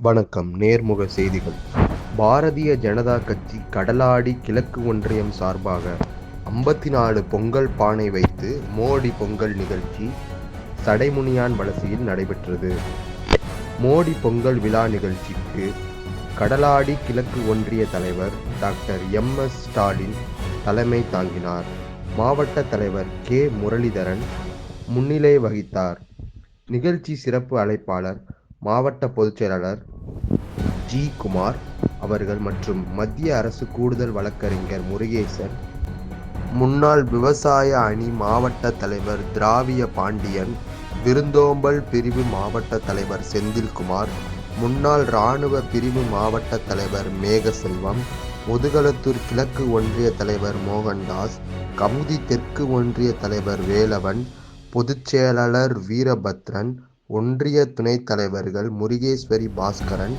வணக்கம். நேர்முக செய்திகள். பாரதிய ஜனதா கட்சி கடலாடி கிழக்கு ஒன்றியம் சார்பாக 54 பொங்கல் பானை வைத்து மோடி பொங்கல் நிகழ்ச்சி சடைமுனியான் வலசையில் நடைபெற்றது. மோடி பொங்கல் விழா நிகழ்ச்சிக்கு கடலாடி கிழக்கு ஒன்றிய தலைவர் டாக்டர் எம்.எஸ். ஸ்டாலின் தலைமை தாங்கினார். மாவட்ட தலைவர் கே. முரளிதரன் முன்னிலை வகித்தார். நிகழ்ச்சி சிறப்பு அழைப்பாளர் மாவட்ட பொதுச்செயலாளர் ஜி. குமார் அவர்கள் மற்றும் மத்திய அரசு கூடுதல் வழக்கறிஞர் முருகேசன், முன்னாள் விவசாய அணி மாவட்ட தலைவர் திராவிய பாண்டியன், விருந்தோம்பல் பிரிவு மாவட்ட தலைவர் செந்தில்குமார், முன்னாள் இராணுவ பிரிவு மாவட்ட தலைவர் மேகசெல்வம், முதுகளத்தூர் கிழக்கு ஒன்றிய தலைவர் மோகன்தாஸ், கமுதி தெற்கு ஒன்றிய தலைவர் வேலவன், பொதுச் செயலாளர் வீரபத்ரன், ஒன்றிய துணைத் தலைவர்கள் முருகேஸ்வரி பாஸ்கரன்,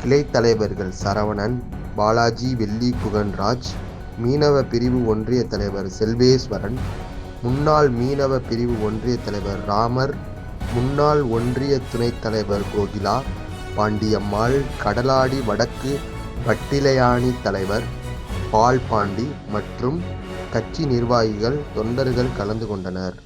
கிளைத் தலைவர்கள் சரவணன், பாலாஜி, வெள்ளி குகன்ராஜ், மீனவ பிரிவு ஒன்றிய தலைவர் செல்வேஸ்வரன், முன்னாள் மீனவ பிரிவு ஒன்றிய தலைவர் ராமர், முன்னாள் ஒன்றிய துணைத் தலைவர் கோகிலா, பாண்டியம்மாள், கடலாடி வடக்கு பட்டிலையாணி தலைவர் பால்பாண்டி மற்றும் கட்சி நிர்வாகிகள், தொண்டர்கள் கலந்து கொண்டனர்.